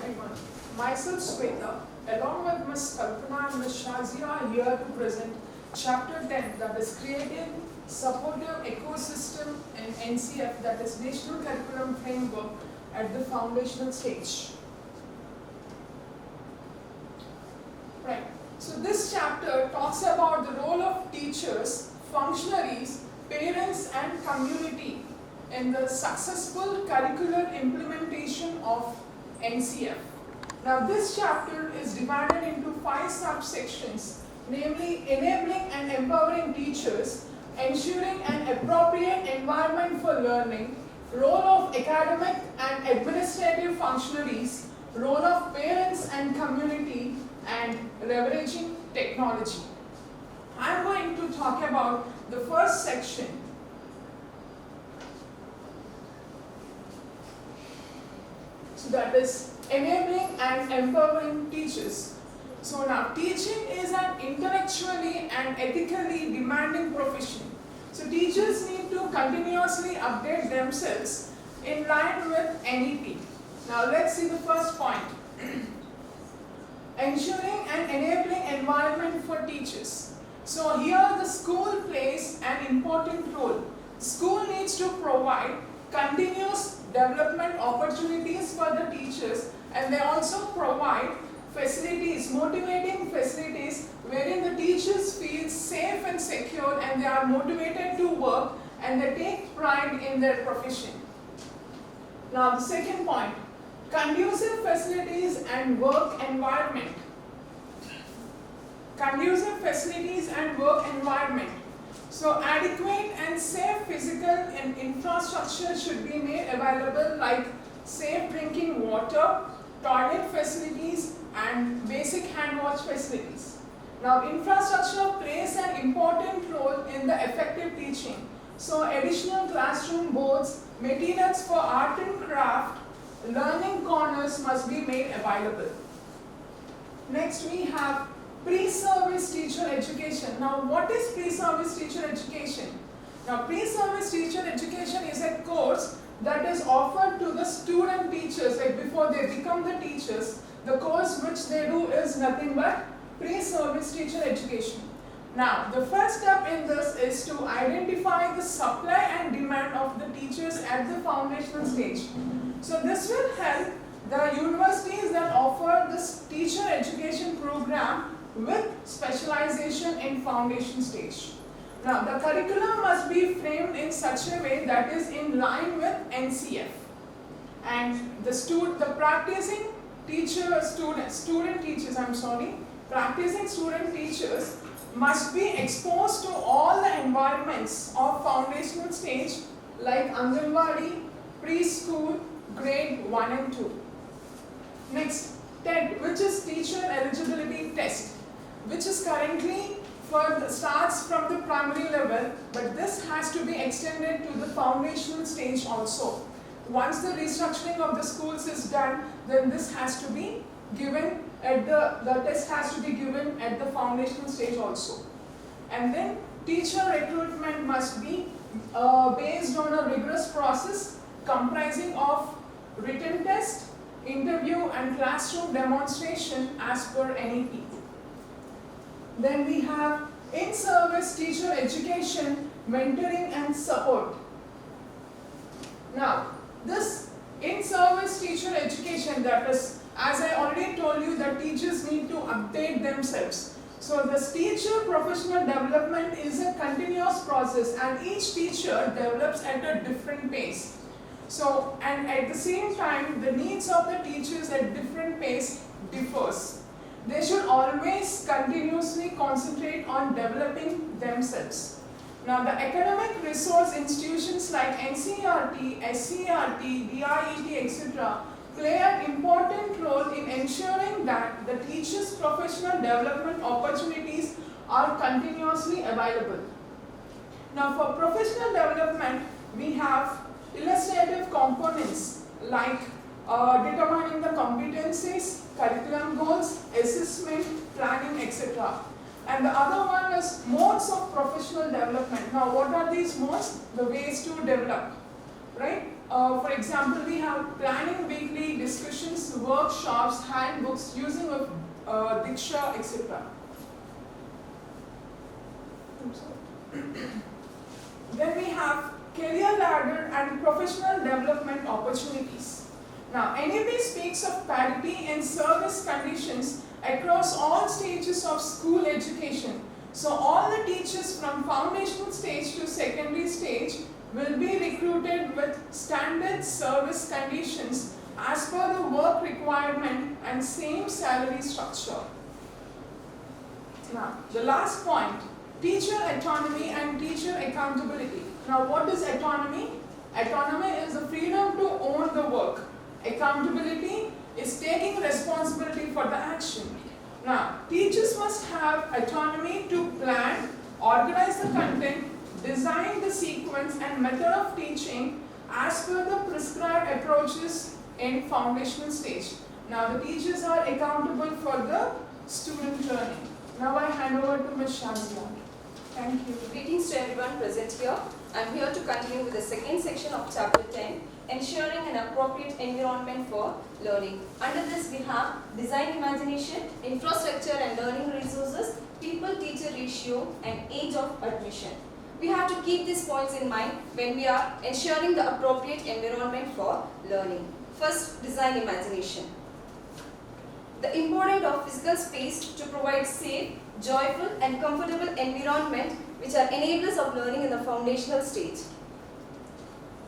everyone. Myself Sweta, along with Ms. Kalpana and Ms. Shazia are here to present Chapter 10, that is Creating Supportive Ecosystem in NCF, that is National Curriculum Framework at the foundational stage. Right. So this chapter talks about the role of teachers, functionaries, parents and community in the successful curricular implementation of NCF. Now this chapter is divided into 5 subsections, namely enabling and empowering teachers, ensuring an appropriate environment for learning, role of academic and administrative functionaries, role of parents and community, and leveraging technology. I am going to talk about the first section. So that is enabling and empowering teachers. So now teaching is an intellectually and ethically demanding profession. So teachers need to continuously update themselves in line with NEP. Now let's see the first point. Ensuring an enabling environment for teachers. So here the school plays an important role. School needs to provide continuous development opportunities for the teachers, and they also provide facilities, motivating facilities wherein the teachers feel safe and secure and they are motivated to work and they take pride in their profession. Now the second point, conducive facilities and work environment. Conducive facilities and work environment. So adequate and safe physical and infrastructure should be made available, like safe drinking water, toilet facilities and basic hand wash facilities. Now infrastructure plays an important role in the effective teaching. So additional classroom boards, materials for art and craft, learning corners must be made available. Next we have pre-service teacher education. Now what is pre-service teacher education? Now pre-service teacher education is a course that is offered to the student teachers, like before they become the teachers. The course which they do is nothing but pre-service teacher education. Now the first step in this is to identify the supply and demand of the teachers at the foundational stage. So this will help the universities that offer this teacher education program with specialization in foundation stage. Now the curriculum must be framed in such a way that is in line with NCF, and the practicing student teachers must be exposed to all the environments of foundational stage like Anganwadi, preschool, grade 1 and 2. Next, TET, which is teacher eligibility test, which is currently starts from the primary level, but this has to be extended to the foundational stage also. Once the restructuring of the schools is done, then this has to be given at the test has to be given at the foundational stage also. And then teacher recruitment must be based on a rigorous process comprising of written test, interview and classroom demonstration as per NEP. Then we have in-service teacher education, mentoring and support. Now, this in-service teacher education, that is, as I already told you, that teachers need to update themselves. So this teacher professional development is a continuous process and each teacher develops at a different pace. So, and at the same time, the needs of the teachers at different pace differs. They should always continuously concentrate on developing themselves. Now, the academic resource institutions like NCERT, SCERT, DIET, etc. play an important role in ensuring that the teachers' professional development opportunities are continuously available. Now, for professional development, we have illustrative components like determining the competencies, curriculum goals, assessment, planning, etc. And the other one is modes of professional development. Now what are these modes? The ways to develop, right? For example, we have planning weekly discussions, workshops, handbooks, using of Diksha, etc. Then we have career ladder and professional development opportunities. Now, NAP speaks of parity in service conditions across all stages of school education. So, all the teachers from foundational stage to secondary stage will be recruited with standard service conditions as per the work requirement and same salary structure. Now, the last point, teacher autonomy and teacher accountability. Now, what is autonomy? Autonomy is the freedom to own the work. Accountability is taking responsibility for the action. Now, teachers must have autonomy to plan, organize the content, design the sequence and method of teaching as per the prescribed approaches in foundational stage. Now, the teachers are accountable for the student learning. Now, I hand over to Ms. Shamila. Thank you. Greetings to everyone present here. I am here to continue with the second section of Chapter 10, Ensuring an Appropriate Environment for Learning. Under this we have Design Imagination, Infrastructure and Learning Resources, People-Teacher Ratio and Age of Admission. We have to keep these points in mind when we are ensuring the appropriate environment for learning. First, Design Imagination. The importance of physical space to provide safe, joyful and comfortable environment which are enablers of learning in the foundational stage.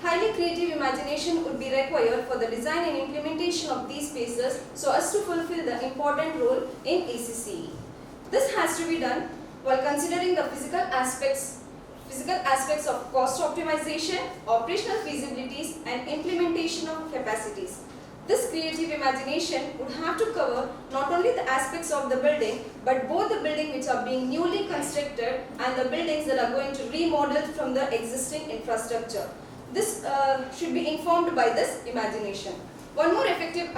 Highly creative imagination would be required for the design and implementation of these spaces so as to fulfill the important role in ACCE. This has to be done while considering the physical aspects of cost optimization, operational feasibilities and implementation of capacities. This creative imagination would have to cover not only the aspects of the building but both the building which are being newly constructed and the buildings that are going to remodel from the existing infrastructure. This should be informed by this imagination. One of the more effective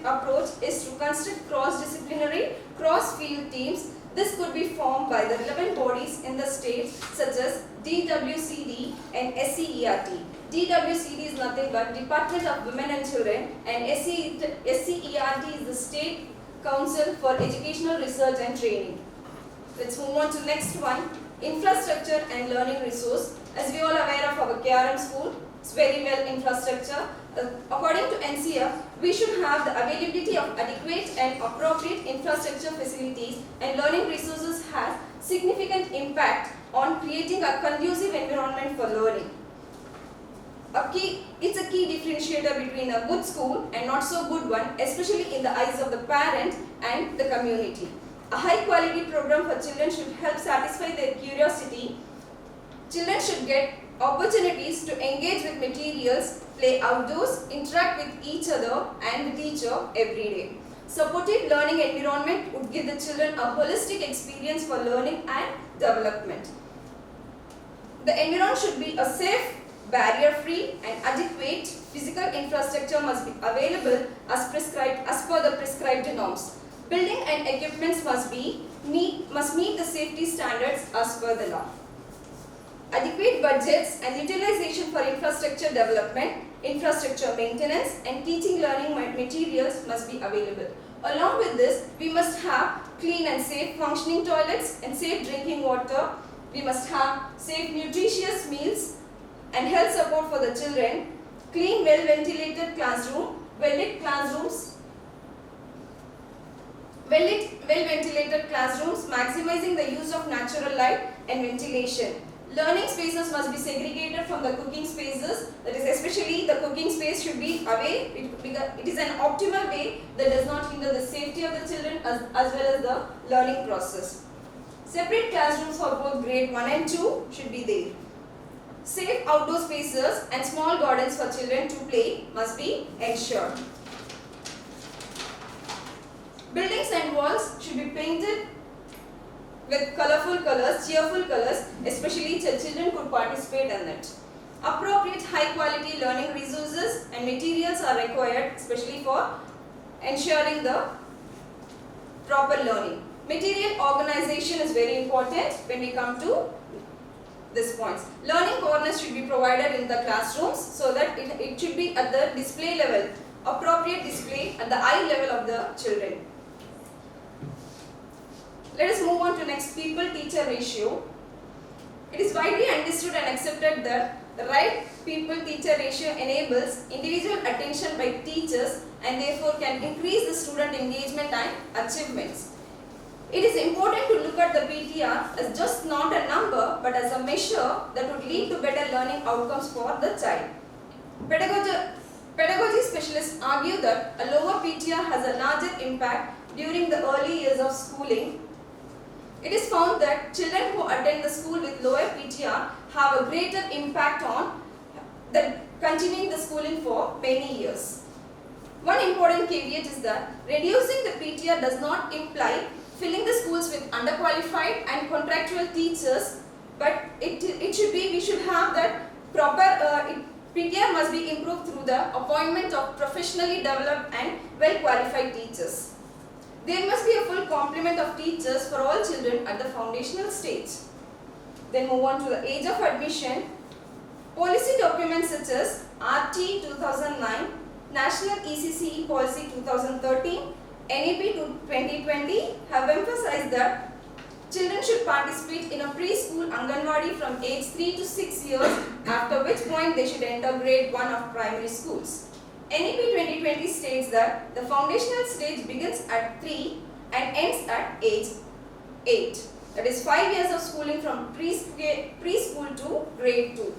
approach is to construct cross-disciplinary, cross-field teams. This could be formed by the relevant bodies in the state such as DWCD and SCERT. DWCD is nothing but Department of Women and Children and SCERT is the State Council for Educational Research and Training. Let's move on to next one, Infrastructure and Learning Resource. As we all are aware of our KRM school, it's very well infrastructure. According to NCF, we should have the availability of adequate and appropriate infrastructure facilities and learning resources has significant impact on creating a conducive environment for learning. It's a key differentiator between a good school and not so good one, especially in the eyes of the parent and the community. A high quality program for children should help satisfy their curiosity. Children should get opportunities to engage with materials, play outdoors, interact with each other and the teacher every day. Supportive learning environment would give the children a holistic experience for learning and development. The environment should be a safe, barrier-free and adequate physical infrastructure must be available as per the prescribed norms. Building and equipments must meet the safety standards as per the law. Adequate budgets and utilization for infrastructure development, infrastructure maintenance and teaching learning materials must be available. Along with this, we must have clean and safe functioning toilets and safe drinking water. We must have safe nutritious meals and health support for the children, clean well-ventilated classroom, well-ventilated classrooms, maximizing the use of natural light and ventilation. Learning spaces must be segregated from the cooking spaces, that is especially the cooking space should be away. It is an optimal way that does not hinder the safety of the children as well as the learning process. Separate classrooms for both grade 1 and 2 should be there. Safe outdoor spaces and small gardens for children to play must be ensured. Buildings and walls should be painted with colorful colors, cheerful colors, especially children could participate in it. Appropriate high quality learning resources and materials are required, especially for ensuring the proper learning. Material organization is very important when we come to these points. Learning corners should be provided in the classrooms so that it should be at the display level, appropriate display at the eye level of the children. Let us move on to next, people-teacher ratio. It is widely understood and accepted that the right people-teacher ratio enables individual attention by teachers and therefore can increase the student engagement and achievements. It is important to look at the PTR as just not a number but as a measure that would lead to better learning outcomes for the child. Pedagogy specialists argue that a lower PTR has a larger impact during the early years of schooling. It is found that children who attend the school with lower PTR have a greater impact on continuing the schooling for many years. One important caveat is that reducing the PTR does not imply filling the schools with underqualified and contractual teachers, but we should have that proper PTR must be improved through the appointment of professionally developed and well-qualified teachers. There must be a full complement of teachers for all children at the foundational stage. Then move on to the age of admission. Policy documents such as RT 2009, National ECCE Policy 2013, NEP 2020 have emphasized that children should participate in a preschool Anganwadi from age 3 to 6 years, after which point they should enter grade 1 of primary schools. NEP 2020 states that the foundational stage begins at 3 and ends at age 8. That is 5 years of schooling from preschool to grade 2.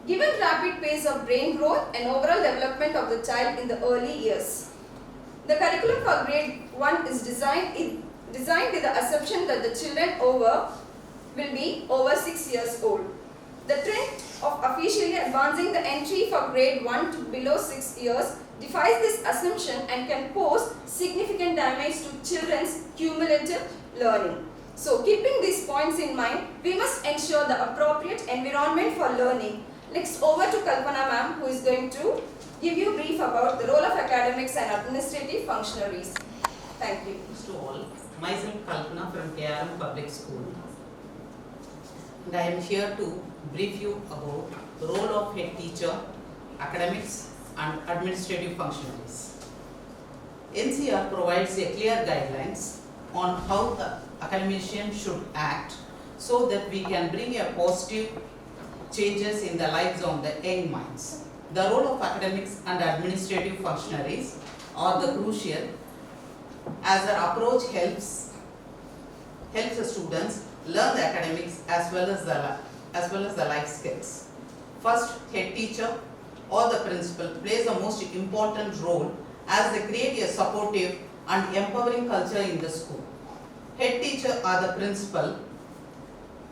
Given rapid pace of brain growth and overall development of the child in the early years, the curriculum for grade 1 is designed with the assumption that the children will be over 6 years old. The trend of officially advancing the entry for grade 1 to below 6 years defies this assumption and can pose significant damage to children's cumulative learning. So, keeping these points in mind, we must ensure the appropriate environment for learning. Next, over to Kalpana ma'am, who is going to give you a brief about the role of academics and administrative functionaries. Thank you. To all, myself Kalpana from KRM Public School, and I am here to brief you about the role of head teacher, academics and administrative functionaries. NCR provides a clear guidelines on how the academician should act so that we can bring a positive changes in the lives of the young minds. The role of academics and administrative functionaries are the crucial as their approach helps the students learn the academics as well as the life skills. First, head teacher or the principal plays the most important role as they create a supportive and empowering culture in the school. Head teacher or the principal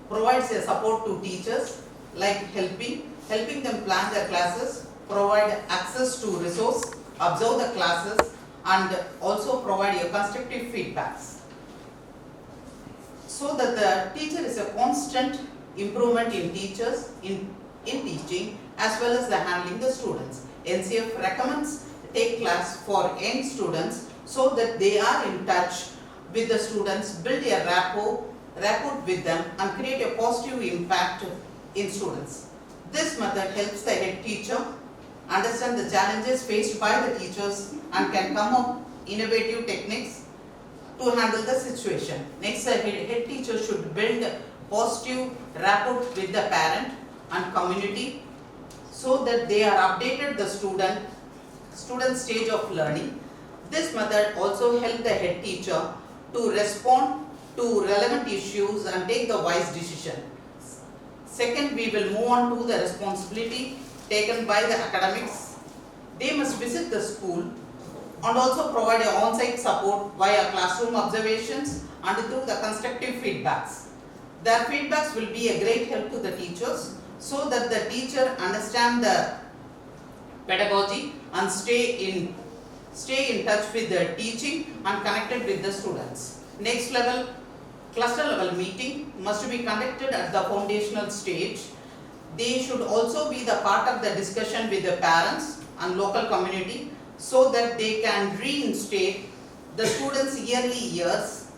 provides a support to teachers like helping them plan their classes, provide access to resource, observe the classes and also provide a constructive feedbacks. So that the teacher is a constant improvement in teachers, in teaching as well as the handling the students. NCF recommends take class for young students so that they are in touch with the students, build a rapport with them and create a positive impact in students. This method helps the head teacher understand the challenges faced by the teachers and can come up innovative techniques to handle the situation. Next, the head teacher should build positive rapport with the parent and community so that they are updated the student stage of learning. This method also helps the head teacher to respond to relevant issues and take the wise decision. Second, we will move on to the responsibility taken by the academics. They must visit the school and also provide an on-site support via classroom observations and through the constructive feedbacks. Their feedbacks will be a great help to the teachers so that the teacher understand the pedagogy and stay in touch with the teaching and connected with the students. Next level, cluster level meeting must be conducted at the foundational stage. They should also be the part of the discussion with the parents and local community so that they can reinstate the students' yearly years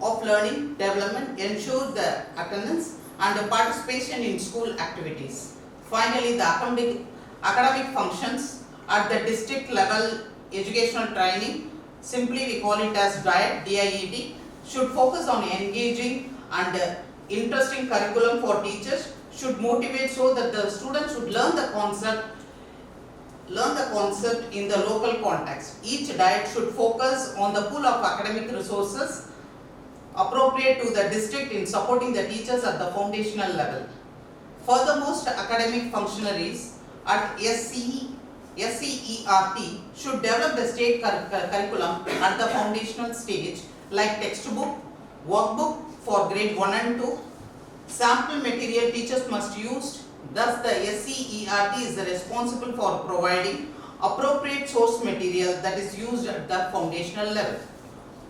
of learning development, ensure the attendance and participation in school activities. Finally, the academic functions at the district level educational training, simply we call it as DIET, should focus on engaging and interesting curriculum for teachers, should motivate so that the students should learn the concept in the local context. Each diet should focus on the pool of academic resources appropriate to the district in supporting the teachers at the foundational level. Furthermost, academic functionaries at SCERT should develop the state curriculum at the foundational stage, like textbook, workbook for grade 1 and 2, sample material teachers must use. Thus, the SCERT is responsible for providing appropriate source material that is used at the foundational level.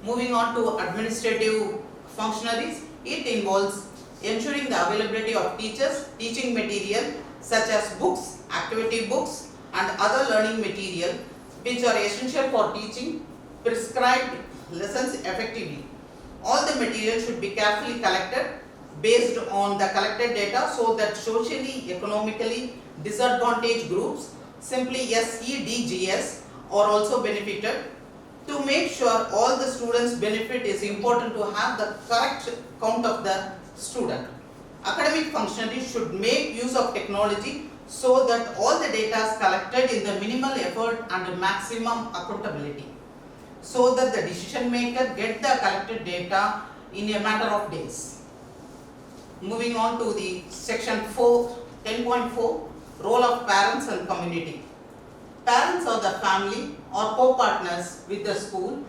Moving on to administrative functionaries, it involves ensuring the availability of teachers, teaching material such as books, activity books and other learning material which are essential for teaching prescribed lessons effectively. All the material should be carefully collected based on the collected data so that socially, economically disadvantaged groups, simply SEDGS, are also benefited. To make sure all the students benefit, is important to have the correct count of the student. Academic functionaries should make use of technology so that all the data is collected in the minimal effort and maximum accountability, so that the decision maker get the collected data in a matter of days. Moving on to the section 10.4, role of parents and community. Parents are the family or co-partners with the school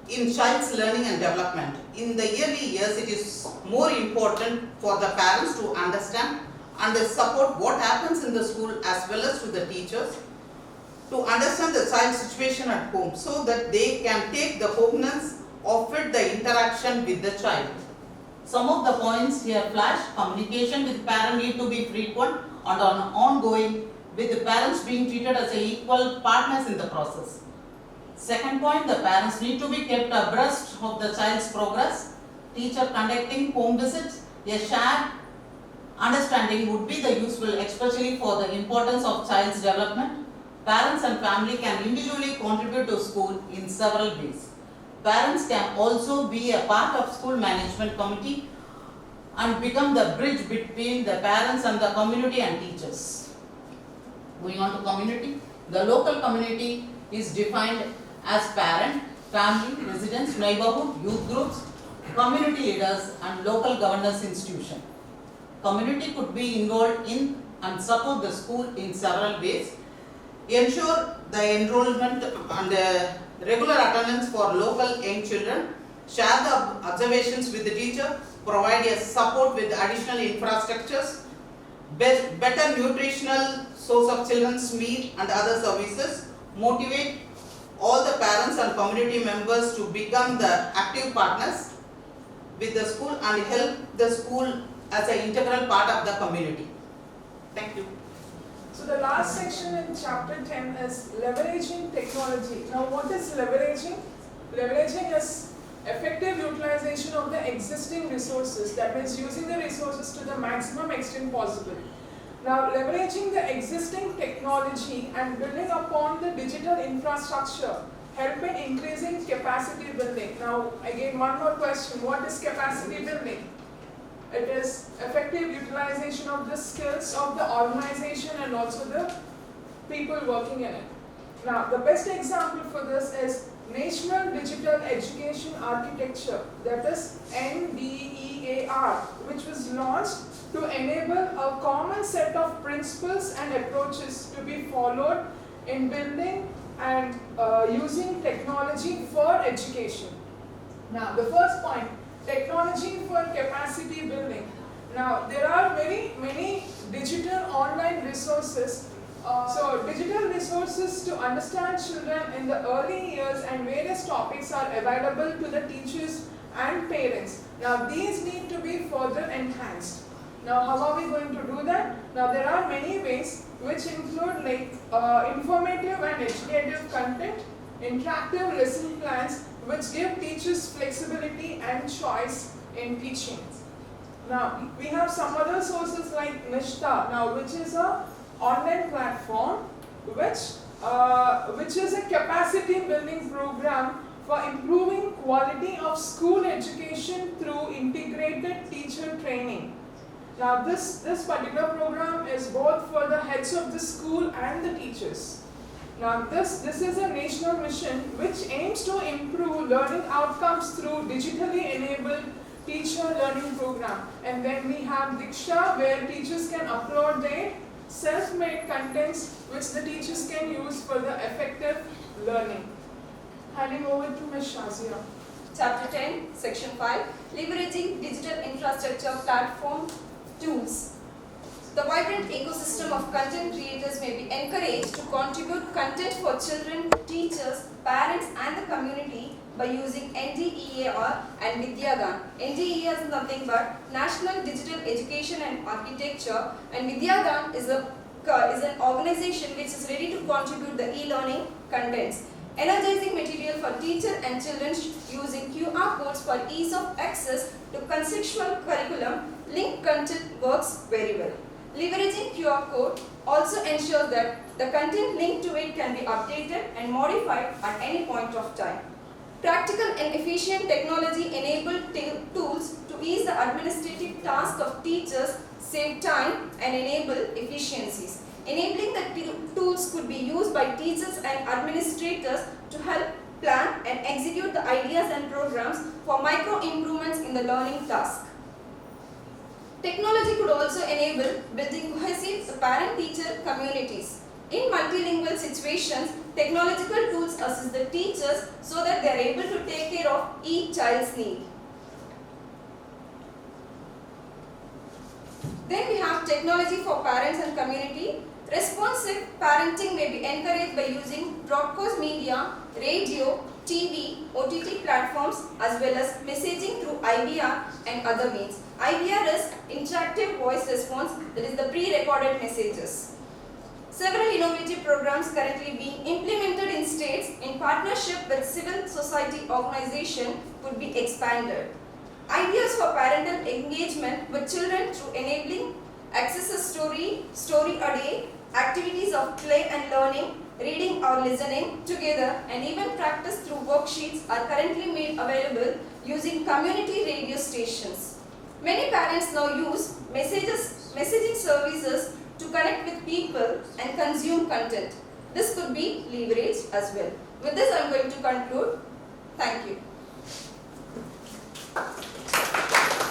in child's learning and development. In the early years, it is more important for the parents to understand and support what happens in the school as well as to the teachers, to understand the child's situation at home so that they can take the cognizance of it, the interaction with the child. Some of the points here flash. Communication with parent need to be frequent and ongoing, with the parents being treated as equal partners in the process. Second point, the parents need to be kept abreast of the child's progress. Teacher conducting home visits, a shared understanding would be the useful, especially for the importance of child's development. Parents and family can individually contribute to school in several ways. Parents can also be a part of school management committee and become the bridge between the parents and the community and teachers. Moving on to community, the local community is defined as parent, family, residents, neighborhood, youth groups, community leaders and local governance institution. Community could be involved in and support the school in several ways. Ensure the enrollment and regular attendance for local young children, share the observations with the teacher, provide a support with additional infrastructures, better nutritional source of children's meal and other services, motivate all the parents and community members to become the active partners with the school and help the school as an integral part of the community. Thank you. So the last section in chapter 10 is leveraging technology. Now what is leveraging? Leveraging is effective utilization of the existing resources, that means using the resources to the maximum extent possible. Now leveraging the existing technology and building upon the digital infrastructure help in increasing capacity building. Now again one more question, what is capacity building? It is effective utilization of the skills of the organization and also the people working in it. Now the best example for this is National Digital Education Architecture, that is NDEAR, which was launched to enable a common set of principles and approaches to be followed in building and using technology for education. Now the first point, technology for capacity building. Now there are many digital online resources. So digital resources to understand children in the early years and various topics are available to the teachers and parents. Now these need to be further enhanced. Now how are we going to do that? Now there are many ways, which include like informative and educative content, interactive lesson plans which give teachers flexibility and choice in teaching. Now, we have some other sources like Nishta, now which is a online platform which is a capacity building program for improving quality of school education through integrated teacher training. Now, this particular program is both for the heads of the school and the teachers. Now, this is a national mission which aims to improve learning outcomes through digitally enabled teacher learning program. And then we have Diksha, where teachers can upload their self-made contents which the teachers can use for the effective learning. Handing over to Ms. Shazia. Chapter 10, Section 5, Leveraging Digital Infrastructure Platform Tools. The vibrant ecosystem of content creators may be encouraged to contribute content for children, teachers, parents and the community by using NDEAR and Vidyadan. NDEAR is nothing but National Digital Education and Architecture, and Vidyadan is an organization which is ready to contribute the e-learning contents. Energizing material for teachers and children using QR codes for ease of access to conceptual curriculum, linked content works very well. Leveraging QR code also ensures that the content linked to it can be updated and modified at any point of time. Practical and efficient technology-enabled tools to ease the administrative task of teachers, save time and enable efficiencies. Enabling the tools could be used by teachers and administrators to help plan and execute the ideas and programs for micro improvements in the learning task. Technology could also enable building cohesive parent-teacher communities. In multilingual situations, technological tools assist the teachers so that they are able to take care of each child's need. Then we have technology for parents and community. Responsive parenting may be encouraged by using broadcast media, radio, TV, OTT platforms as well as messaging through IVR and other means. IVR is interactive voice response, that is the pre-recorded messages. Several innovative programs currently being implemented in states in partnership with civil society organization could be expanded. Ideas for parental engagement with children through enabling access a story a day, activities of play and learning, reading or listening together and even practice through worksheets are currently made available using community radio stations. Many parents now use messaging services to connect with people and consume content. This could be leveraged as well. With this I am going to conclude. Thank you.